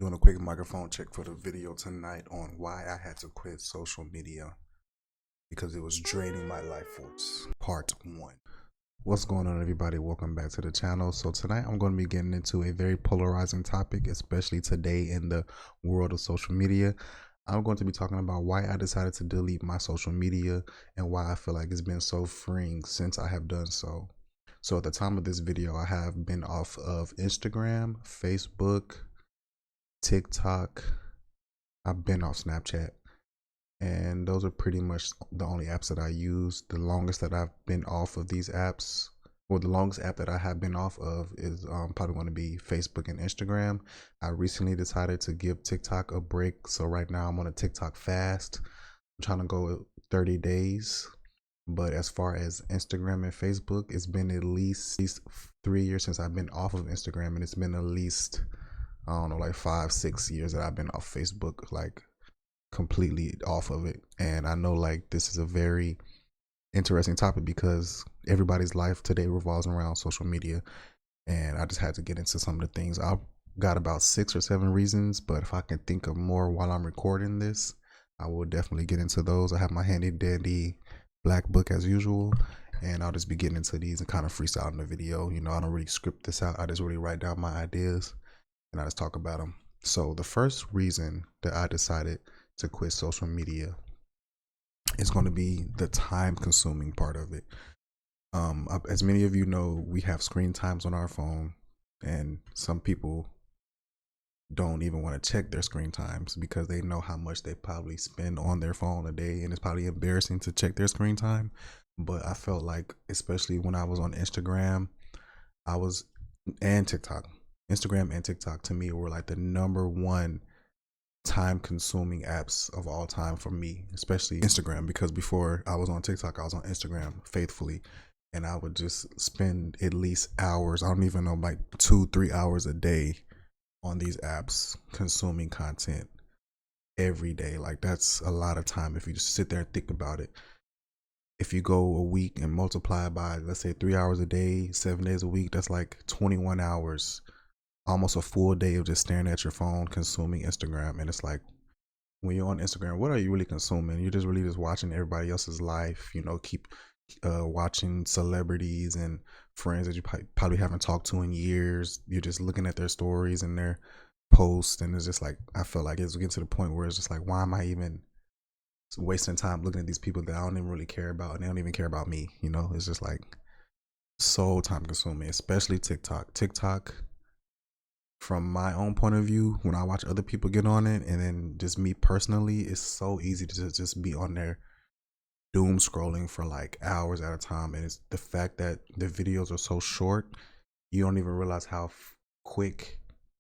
Doing a quick microphone check for the video tonight on why I had to quit social media because it was draining my life force. Part 1. What's going on, everybody? Welcome back to the channel. So tonight I'm going to be getting into a very polarizing topic, especially today in the world of social media. I'm going to be talking about why I decided to delete my social media and why I feel like it's been so freeing since I have done so. So at the time of this video, I have been off of Instagram, Facebook, TikTok. I've been off Snapchat, and those are pretty much the only apps that I use. The longest that I've been off of these apps, or the longest app that I have been off of, is probably going to be Facebook and Instagram. I recently decided to give TikTok a break, so right now I'm on a TikTok fast. I'm trying to go 30 days. But as far as Instagram and Facebook, it's been at least 3 years since I've been off of Instagram, and it's been at least, I don't know, like 5, 6 years that I've been off Facebook, like completely off of it. And I know like this is a very interesting topic because everybody's life today revolves around social media. And I just had to get into some of the things. I've got about 6 or 7 reasons, but if I can think of more while I'm recording this, I will definitely get into those. I have my handy dandy black book as usual, and I'll just be getting into these and kind of freestyle in the video. You know, I don't really script this out. I just really write down my ideas and I just talk about them. So the first reason that I decided to quit social media is going to be the time consuming part of it. As many of you know, we have screen times on our phone, and some people don't even want to check their screen times because they know how much they probably spend on their phone a day, and it's probably embarrassing to check their screen time. But I felt like, especially when I was on Instagram, I was and TikTok, Instagram and TikTok to me were like the number one time consuming apps of all time for me, especially Instagram, because before I was on TikTok, I was on Instagram faithfully, and I would just spend at least hours, I don't even know, like 2, 3 hours a day on these apps consuming content every day. Like that's a lot of time if you just sit there and think about it. If you go a week and multiply by, let's say, 3 hours a day, 7 days a week, that's like 21 hours, almost a full day of just staring at your phone consuming Instagram. And it's like, when you're on Instagram, what are you really consuming? You're just really just watching everybody else's life, you know, keep watching celebrities and friends that you probably haven't talked to in years. You're just looking at their stories and their posts, and it's just like, I feel like it's getting to the point where it's just like, why am I even wasting time looking at these people that I don't even really care about, and they don't even care about me? You know, it's just like so time consuming, especially TikTok. TikTok, from my own point of view, when I watch other people get on it, and then just me personally, it's so easy to just be on there doom scrolling for like hours at a time. And it's the fact that the videos are so short, you don't even realize how quick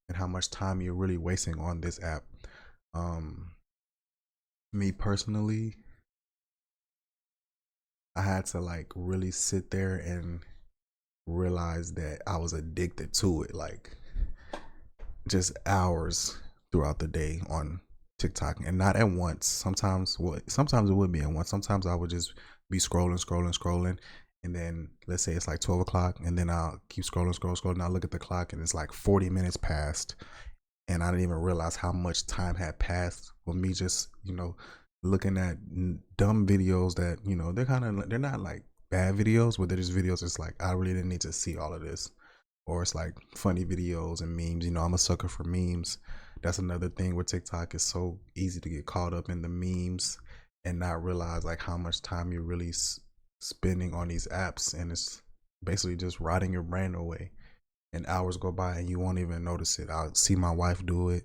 and how much time you're really wasting on this app. um Me personally, I had to like really sit there and realize that I was addicted to it, like just hours throughout the day on TikTok, and not at once. Sometimes it would be at once. Sometimes I would just be scrolling, and then let's say it's like 12 o'clock, and then I'll keep scrolling. And I look at the clock, and it's like 40 minutes past, and I didn't even realize how much time had passed with me just, looking at dumb videos that, they're not like bad videos, but they're just videos. It's like, I really didn't need to see all of this. Or it's like funny videos and memes. You know, I'm a sucker for memes. That's another thing with TikTok. It's so easy to get caught up in the memes and not realize like how much time you're really spending on these apps, and it's basically just rotting your brain away. And hours go by and you won't even notice it. I'll see my wife do it.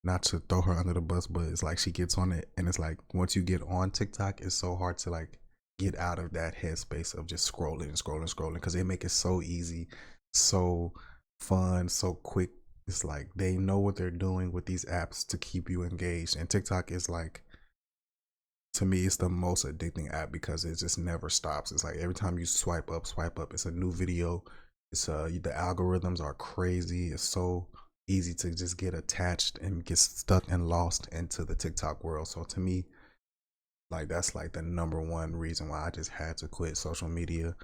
Not to throw her under the bus, but it's like she gets on it, and it's like once you get on TikTok, it's so hard to like get out of that headspace of just scrolling because they make it so easy, so fun, so quick. It's like they know what they're doing with these apps to keep you engaged. And TikTok is like, to me, it's the most addicting app because it just never stops. It's like every time you swipe up, it's a new video. It's the algorithms are crazy. It's so easy to just get attached and get stuck and lost into the TikTok world. So to me, like that's like the number one reason why I just had to quit social media.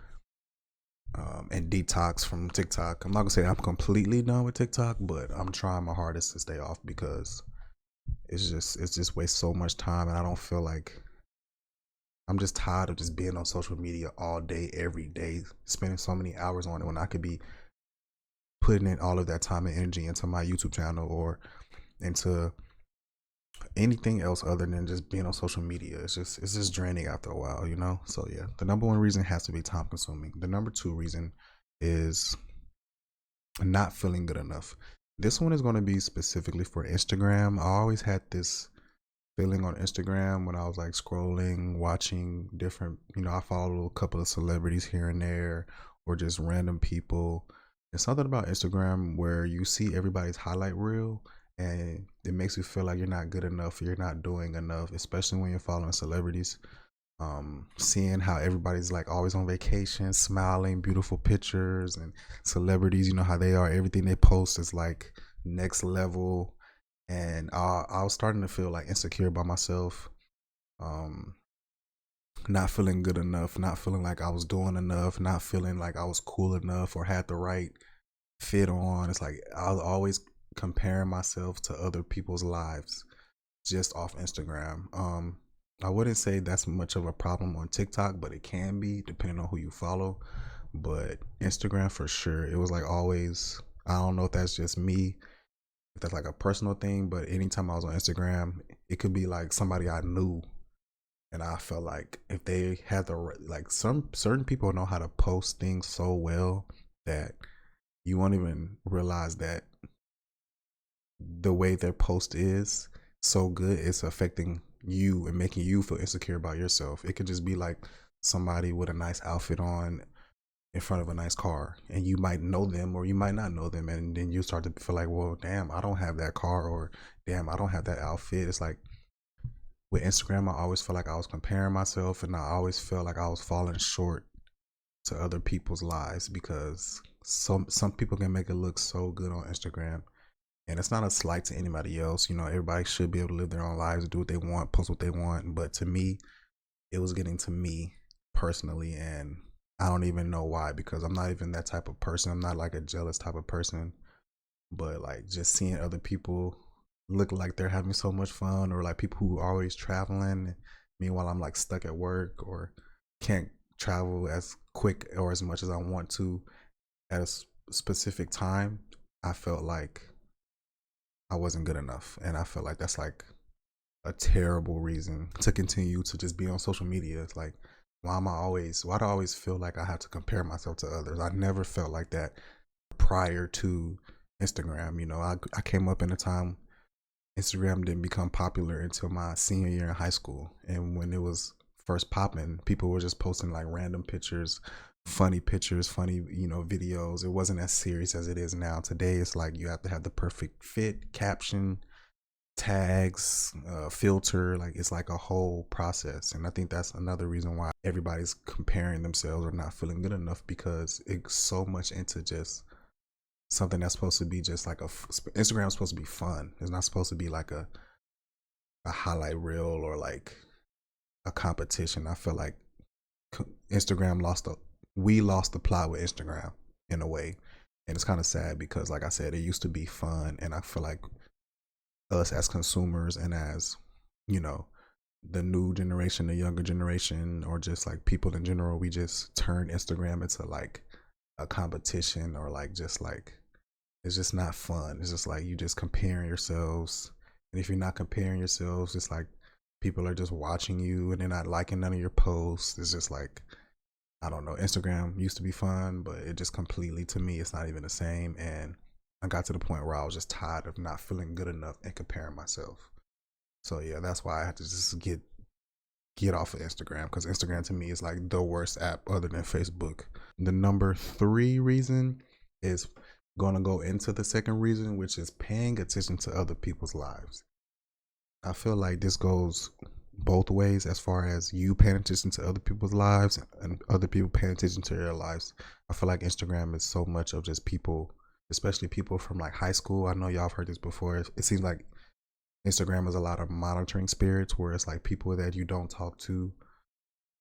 and detox from TikTok. I'm not gonna say I'm completely done with TikTok, but I'm trying my hardest to stay off because it's just wastes so much time, and I don't feel like I'm just tired of just being on social media all day, every day, spending so many hours on it when I could be putting in all of that time and energy into my YouTube channel or into anything else other than just being on social media. It's just draining after a while, you know? So yeah, the number one reason has to be time consuming. The number two reason is not feeling good enough. This one is going to be specifically for Instagram. I always had this feeling on Instagram when I was like scrolling, watching different, I follow a couple of celebrities here and there or just random people. There's something about Instagram where you see everybody's highlight reel and it makes you feel like you're not good enough, you're not doing enough, especially when you're following celebrities. Seeing how everybody's like always on vacation, smiling, beautiful pictures, and celebrities, you know how they are, everything they post is like next level. And I was starting to feel like insecure by myself, um, not feeling good enough, not feeling like I was doing enough, not feeling like I was cool enough or had the right fit on. It's like I was always comparing myself to other people's lives just off Instagram. I wouldn't say that's much of a problem on TikTok, but it can be depending on who you follow. But Instagram for sure, it was like always. I don't know if that's just me, if that's like a personal thing, but anytime I was on Instagram, it could be like somebody I knew, and I felt like if they had like some certain people know how to post things so well that you won't even realize that the way their post is so good, it's affecting you and making you feel insecure about yourself. It could just be like somebody with a nice outfit on in front of a nice car, and you might know them or you might not know them, and then you start to feel like, well, damn, I don't have that car, or damn, I don't have that outfit. It's like with Instagram, I always felt like I was comparing myself, and I always felt like I was falling short to other people's lives because some people can make it look so good on Instagram. And it's not a slight to anybody else. Everybody should be able to live their own lives, do what they want, post what they want. But to me, it was getting to me personally. And I don't even know why, because I'm not even that type of person. I'm not like a jealous type of person. But like just seeing other people look like they're having so much fun, or like people who are always traveling. Meanwhile, I'm like stuck at work or can't travel as quick or as much as I want to at a specific time. I felt like I wasn't good enough. And I feel like that's like a terrible reason to continue to just be on social media. It's like, why do I always feel like I have to compare myself to others? I never felt like that prior to Instagram. I came up in a time Instagram didn't become popular until my senior year in high school. And when it was first popping, people were just posting like random pictures, funny, videos. It wasn't as serious as it is now. Today, it's like you have to have the perfect fit, caption, tags, filter. Like it's like a whole process. And I think that's another reason why everybody's comparing themselves or not feeling good enough, because it's so much into just something that's supposed to be just like Instagram is supposed to be fun. It's not supposed to be like a highlight reel or like a competition. I feel like Instagram we lost the plot with Instagram in a way. And it's kind of sad because, like I said, it used to be fun. And I feel like us as consumers and as, you know, the new generation, the younger generation, or just like people in general, we just turn Instagram into like a competition, or like just like it's just not fun. It's just like you just comparing yourselves. And if you're not comparing yourselves, it's like people are just watching you and they're not liking none of your posts. It's just like, I don't know. Instagram used to be fun, but it just completely, to me, it's not even the same. And I got to the point where I was just tired of not feeling good enough and comparing myself. So yeah, that's why I had to just get off of Instagram, because Instagram to me is like the worst app other than Facebook. The number three reason is going to go into the second reason, which is paying attention to other people's lives. I feel like this goes both ways, as far as you paying attention to other people's lives and other people paying attention to their lives. I feel like Instagram is so much of just people, especially people from like high school. I know y'all have heard this before. It seems like Instagram is a lot of monitoring spirits, where it's like people that you don't talk to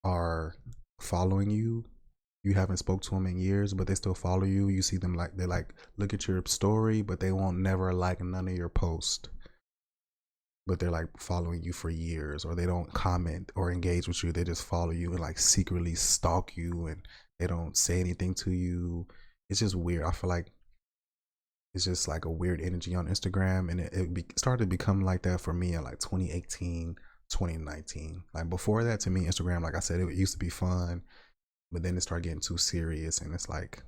are following you. you haven't spoke to them in years, but they still follow you. You see them like they like look at your story, but they won't never like none of your post. But they're like following you for years, or they don't comment or engage with you. They just follow you and like secretly stalk you, and they don't say anything to you. It's just weird. I feel like it's just like a weird energy on Instagram, and started to become like that for me in like 2018, 2019. Like before that, to me, Instagram, like I said, it used to be fun, but then it started getting too serious, and it's like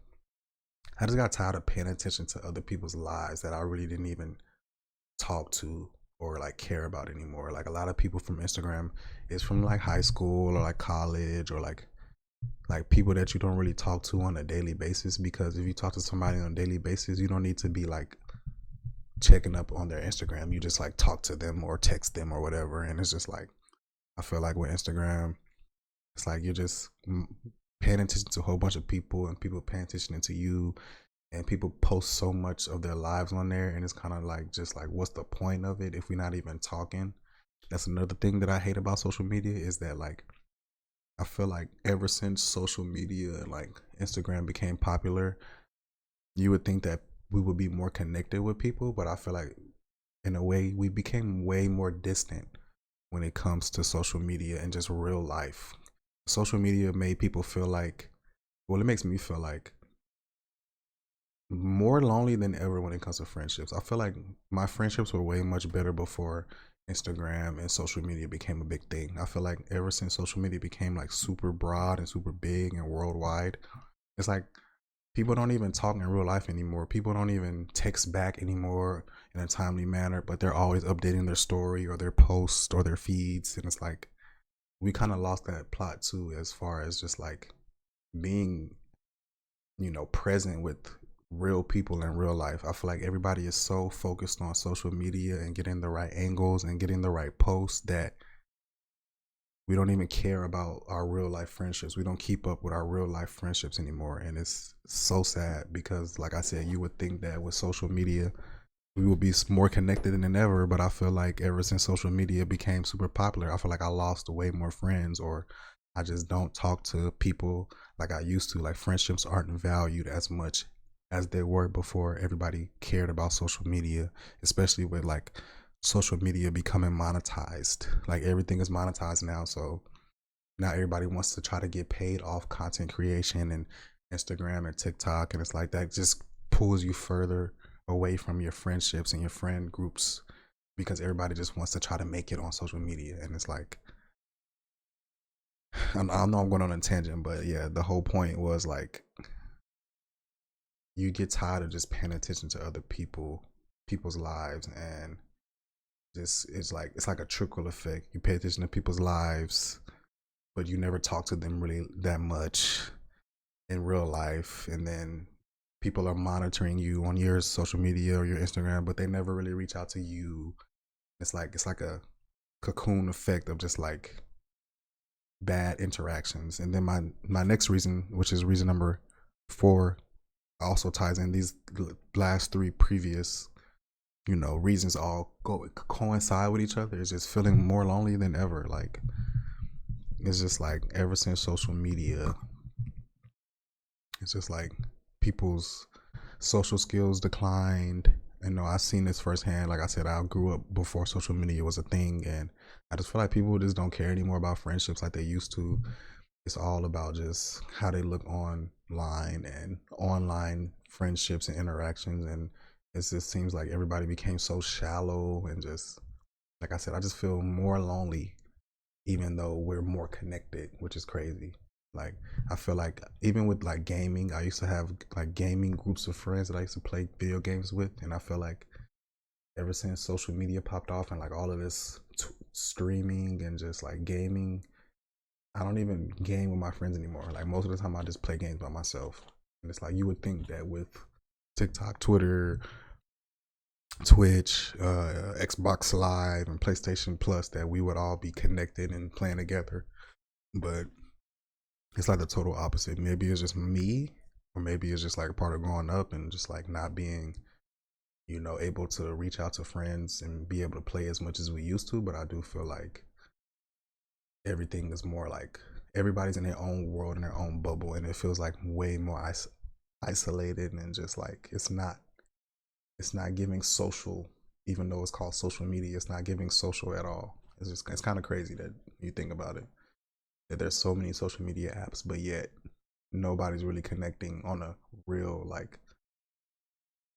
I just got tired of paying attention to other people's lives that I really didn't even talk to or like care about anymore. Like a lot of people from Instagram is from like high school or like college, or like people that you don't really talk to on a daily basis, because if you talk to somebody on a daily basis, you don't need to be like checking up on their Instagram. You just like talk to them or text them or whatever. And it's just like, I feel like with Instagram, it's like you're just paying attention to a whole bunch of people, and people paying attention to you, and people post so much of their lives on there, and it's kind of like just like, what's the point of it if we're not even talking? That's another thing that I hate about social media, is that like I feel like ever since social media and like Instagram became popular, you would think that we would be more connected with people, but I feel like in a way we became way more distant when it comes to social media and just real life. Social media made people feel like, well, it makes me feel like more lonely than ever when it comes to friendships. I feel like my friendships were way much better before Instagram and social media became a big thing. I feel like ever since social media became like super broad and super big and worldwide, it's like people don't even talk in real life anymore. People don't even text back anymore in a timely manner, but they're always updating their story or their posts or their feeds. And it's like we kind of lost that plot too, as far as just like being, present with real people in real life. I feel like everybody is so focused on social media and getting the right angles and getting the right posts that we don't even care about our real life friendships. We don't keep up with our real life friendships anymore. And it's so sad, because like I said, you would think that with social media we would be more connected than ever, but I feel like ever since social media became super popular, I feel like I lost way more friends, or I just don't talk to people like I used to. Like friendships aren't valued as much as they were before everybody cared about social media, especially with like social media becoming monetized. Like everything is monetized now, so now everybody wants to try to get paid off content creation and Instagram and TikTok, and it's like that just pulls you further away from your friendships and your friend groups, because everybody just wants to try to make it on social media. And it's like, I know I'm going on a tangent, but yeah, the whole point was like, you get tired of just paying attention to other people's lives, and just it's like a trickle effect. You pay attention to people's lives, but you never talk to them really that much in real life, and then people are monitoring you on your social media or your Instagram, but they never really reach out to you. It's like a cocoon effect of just like bad interactions. And then my next reason, which is reason number 4, also ties in these last 3 previous reasons, all coincide with each other. It's just feeling more lonely than ever. Like it's just like ever since social media, it's just like people's social skills declined. I've seen this firsthand. Like I said, I grew up before social media was a thing, and I just feel like people just don't care anymore about friendships like they used to. It's all about just how they look online and online friendships and interactions, and it just seems like everybody became so shallow, and just like I said, I just feel more lonely even though we're more connected, which is crazy. Like I feel like even with like gaming, I used to have like gaming groups of friends that I used to play video games with, and I feel like ever since social media popped off and like all of this streaming and just like gaming, I don't even game with my friends anymore. Like most of the time I just play games by myself. And it's like you would think that with TikTok, Twitter, Twitch, Xbox Live, and PlayStation Plus that we would all be connected and playing together. But it's like the total opposite. Maybe it's just me, or maybe it's just like a part of growing up and just like not being, able to reach out to friends and be able to play as much as we used to. But I do feel like everything is more like everybody's in their own world, in their own bubble, and it feels like way more isolated, and just like it's not giving social. Even though it's called social media, it's not giving social at all. It's kind of crazy that you think about it, that there's so many social media apps, but yet nobody's really connecting on a real, like,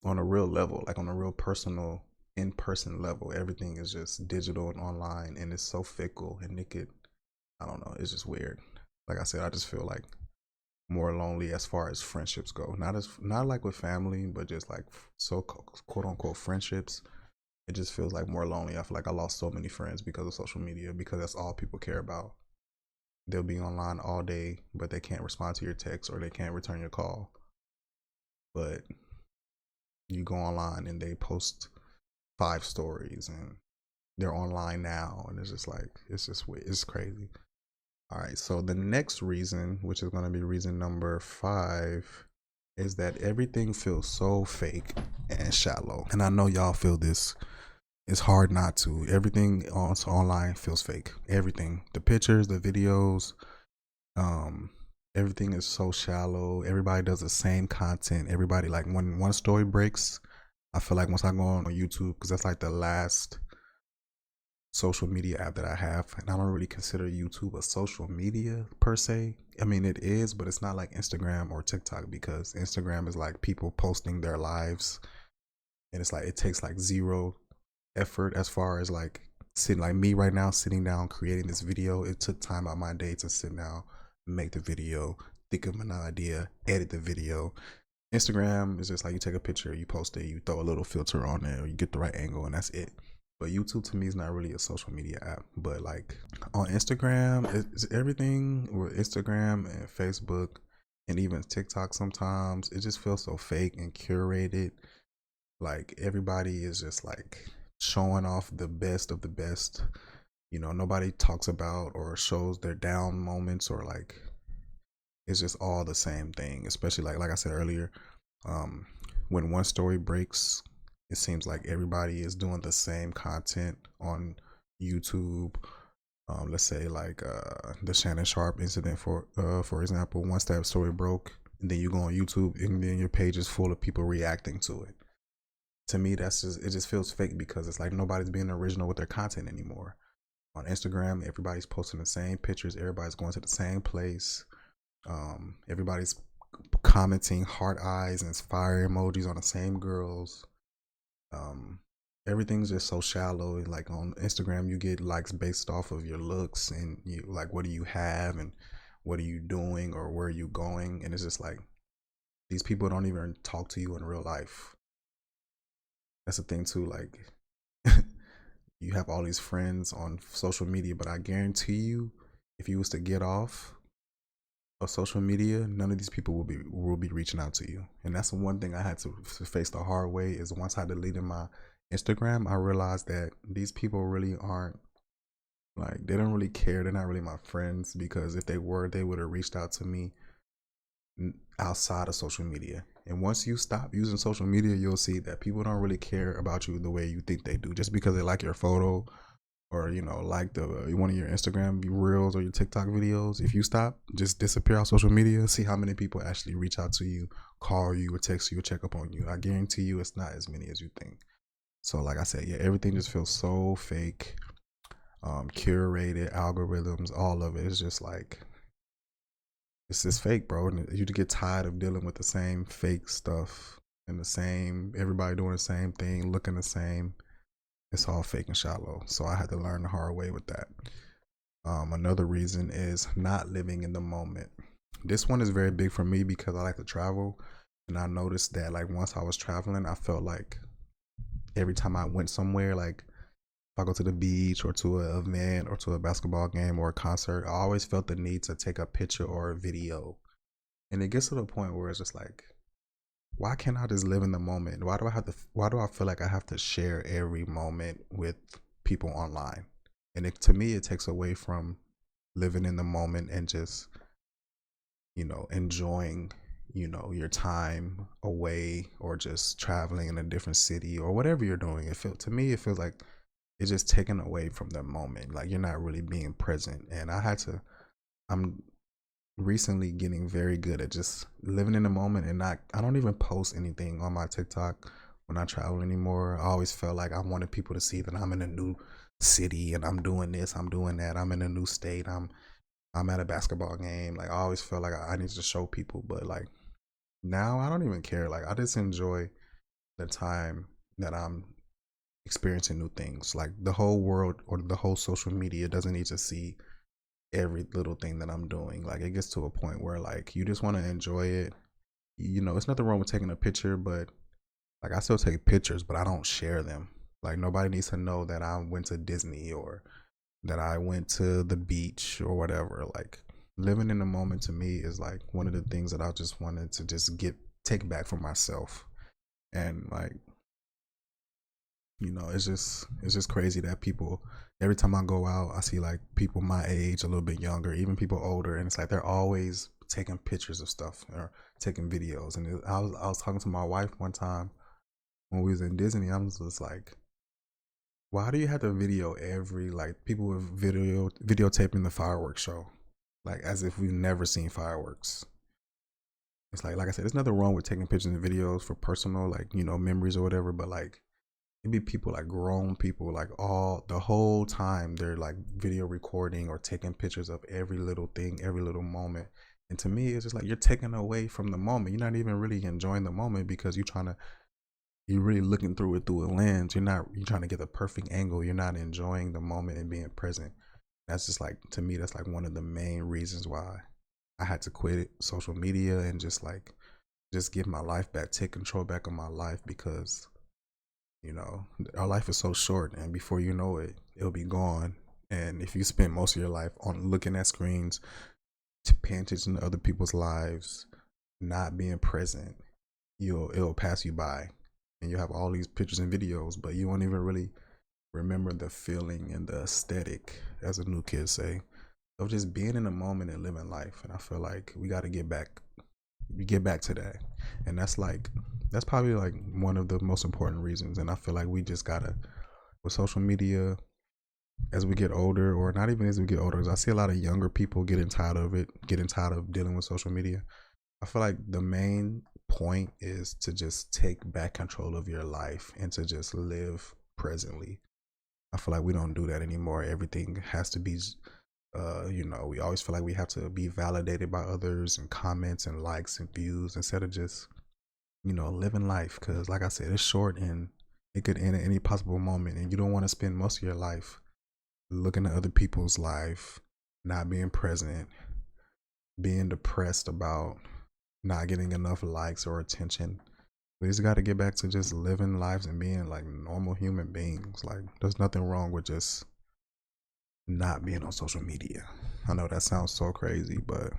on a real level, like on a real personal, in-person level. Everything is just digital and online, and it's so fickle, and I don't know, it's just weird. Like I said, I just feel like more lonely as far as friendships go. Not like with family, but just like so quote unquote friendships. It just feels like more lonely. I feel like I lost so many friends because of social media, because that's all people care about. They'll be online all day, but they can't respond to your text, or they can't return your call. But you go online and they post 5 stories, and they're online now, and it's just like, it's just weird. It's crazy. All right, so the next reason, which is going to be reason number 5, is that everything feels so fake and shallow. And I know y'all feel this. It's hard not to. Everything online feels fake. Everything, the pictures, the videos, everything is so shallow. Everybody does the same content. Everybody, like, when one story breaks, I feel like once I go on YouTube, because that's like the last social media app that I have, and I don't really consider YouTube a social media per se. I mean, it is, but it's not like Instagram or TikTok, because Instagram is like people posting their lives, and it's like it takes like zero effort as far as like sitting, like me right now sitting down creating this video. It took time out my day to sit down, make the video, think of an idea, edit the video. Instagram is just like you take a picture, you post it, you throw a little filter on it, or you get the right angle, and that's it. But YouTube to me is not really a social media app. But like on Instagram, it's everything with Instagram and Facebook and even TikTok sometimes. It just feels so fake and curated. Like everybody is just like showing off the best of the best. Nobody talks about or shows their down moments, or like it's just all the same thing. Especially like I said earlier, when one story breaks, it seems like everybody is doing the same content on YouTube. Let's say like the Shannon Sharpe incident, for example. Once that story broke, and then you go on YouTube, and then your page is full of people reacting to it. To me, it just feels fake, because it's like nobody's being original with their content anymore. On Instagram, everybody's posting the same pictures, everybody's going to the same place, everybody's commenting heart eyes and fire emojis on the same girls. Everything's just so shallow. Like on Instagram, you get likes based off of your looks, and you like, what do you have, and what are you doing, or where are you going? And it's just like, these people don't even talk to you in real life. That's the thing too. Like you have all these friends on social media, but I guarantee you, if you was to get off of social media, none of these people will be reaching out to you. And that's the one thing I had to face the hard way, is once I deleted my Instagram, I realized that these people really aren't, like, they don't really care. They're not really my friends, because if they were, they would have reached out to me outside of social media. And once you stop using social media, you'll see that people don't really care about you the way you think they do, just because they like your photo, or like one of your Instagram reels or your TikTok videos. If you stop, just disappear off social media, see how many people actually reach out to you, call you, or text you, or check up on you. I guarantee you it's not as many as you think. So like I said, yeah, everything just feels so fake, curated, algorithms, all of it is just like, it's just fake, bro. And you get tired of dealing with the same fake stuff, and everybody doing the same thing, looking the same. It's all fake and shallow. So I had to learn the hard way with that. Another reason is not living in the moment. This one is very big for me, because I like to travel, and I noticed that, like, once I was traveling, I felt like every time I went somewhere, like if I go to the beach, or to an event, or to a basketball game, or a concert, I always felt the need to take a picture or a video. And it gets to the point where it's just like, why can't I just live in the moment? Why do I feel like I have to share every moment with people online? And to me, it takes away from living in the moment and just, enjoying, your time away, or just traveling in a different city, or whatever you're doing. To me, it feels like it's just taken away from the moment. Like, you're not really being present. And I had to I'm recently getting very good at just living in the moment and not I don't even post anything on my TikTok when I travel anymore. I always felt like I wanted people to see that I'm in a new city and I'm doing this, I'm doing that, I'm in a new state, I'm at a basketball game. Like I always felt like I need to show people, but like now I don't even care. Like I just enjoy the time that I'm experiencing new things. Like the whole world or the whole social media doesn't need to see every little thing that I'm doing. Like it gets to a point where like you just want to enjoy it. You know, it's nothing wrong with taking a picture, but like I still take pictures, but I don't share them. Like nobody needs to know that I went to Disney or that I went to the beach or whatever. Like living in the moment to me is like one of the things that I just wanted to just get take back for myself. And like, you know, it's just crazy that people every time I go out, I see like people my age, a little bit younger, even people older, and it's like they're always taking pictures of stuff or taking videos. And I was talking to my wife one time when we was in Disney. I was just like, why do you have to video every like people with videotaping the fireworks show, like as if we've never seen fireworks? It's like I said, there's nothing wrong with taking pictures and videos for personal, like you know, memories or whatever. But like it be people like grown people, like all the whole time they're like video recording or taking pictures of every little thing, every little moment. And to me, it's just like you're taking away from the moment. You're not even really enjoying the moment because you're really looking through it through a lens. You're trying to get the perfect angle. You're not enjoying the moment and being present. That's just like to me, that's like one of the main reasons why I had to quit social media and just give my life back, take control back of my life because you know our life is so short and before you know it, it'll be gone. And if you spend most of your life on looking at screens, to paying attention to other people's lives, not being present, it'll pass you by and you have all these pictures and videos, but you won't even really remember the feeling and the aesthetic, as the new kids say, of just being in the moment and living life. And I feel like we got to get back to that. And that's probably like one of the most important reasons. And I feel like we just gotta, with social media, as we get older, or not even as we get older, because I see a lot of younger people getting tired of it, getting tired of dealing with social media. I feel like the main point is to just take back control of your life and to just live presently. I feel like we don't do that anymore. Everything has to be, you know, we always feel like we have to be validated by others and comments and likes and views instead of just, you know, living life. Because, like I said, it's short and it could end at any possible moment. And you don't want to spend most of your life looking at other people's life, not being present, being depressed about not getting enough likes or attention. We just got to get back to just living lives and being like normal human beings. Like, there's nothing wrong with just not being on social media. I know that sounds so crazy, but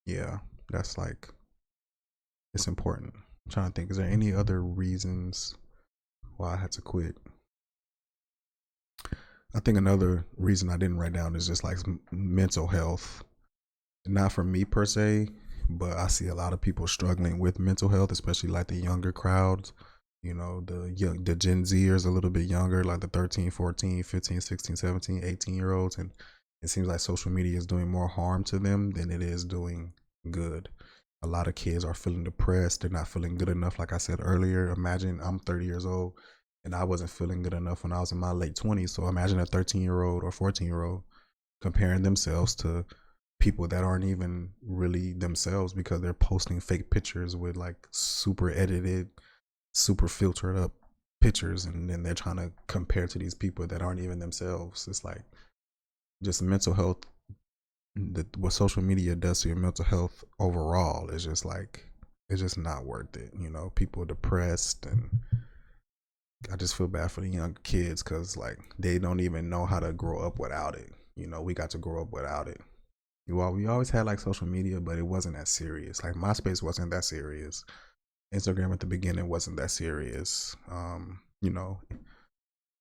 yeah, that's like, it's important. I'm trying to think, is there any other reasons why I had to quit? I think another reason I didn't write down is just like mental health. Not for me per se, but I see a lot of people struggling with mental health, especially like the younger crowds. You know, the Gen Zers a little bit younger, like the 13, 14, 15, 16, 17, 18-year olds. And it seems like social media is doing more harm to them than it is doing good. A lot of kids are feeling depressed. They're not feeling good enough. Like I said earlier, imagine I'm 30 years old and I wasn't feeling good enough when I was in my late 20s. So imagine a 13-year-old or 14-year-old comparing themselves to people that aren't even really themselves because they're posting fake pictures with like super edited, super filtered up pictures, and then they're trying to compare to these people that aren't even themselves. It's like just mental health, what social media does to your mental health overall is just like, it's just not worth it. You know, people are depressed, and I just feel bad for the young kids because like they don't even know how to grow up without it. You know, we got to grow up without it. We always had like social media, but it wasn't that serious. Like MySpace wasn't that serious. Instagram at the beginning wasn't that serious. You know,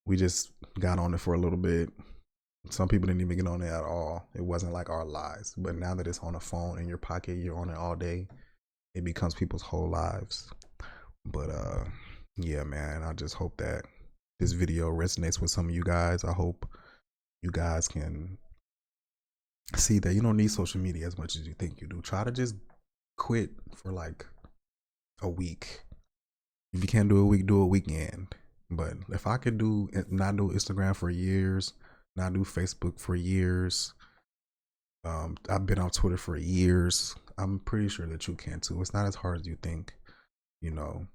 we just got on it for a little bit. Some people didn't even get on it at all. It wasn't like our lives. But now that it's on a phone in your pocket, you're on it all day, it becomes people's whole lives. But yeah, man, I just hope that this video resonates with some of you guys. I hope you guys can see that you don't need social media as much as you think you do. Try to just quit for like a week. If you can't do a week, do a weekend. But if I could not do Instagram for years, not do Facebook for years, I've been on Twitter for years. I'm pretty sure that you can too. It's not as hard as you think. You know,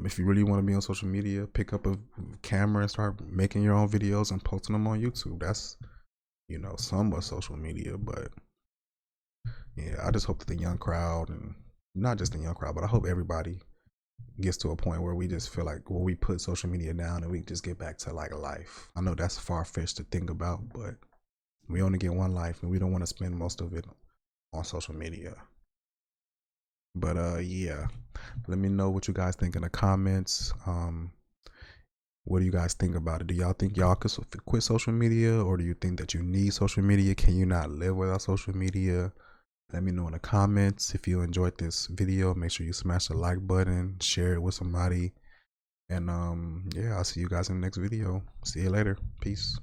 if you really want to be on social media, pick up a camera and start making your own videos and posting them on YouTube. That's, somewhat social media. But yeah, I just hope that the young crowd, and not just the young crowd, but I hope everybody gets to a point where we just feel like, well, we put social media down and we just get back to like life. I know that's far-fetched to think about, but we only get one life and we don't want to spend most of it on social media. But yeah, let me know what you guys think in the comments. What do you guys think about it? Do y'all think y'all could quit social media, or do you think that you need social media? Can you not live without social media? Let me know in the comments. If you enjoyed this video, make sure you smash the like button, share it with somebody. And yeah, I'll see you guys in the next video. See you later. Peace.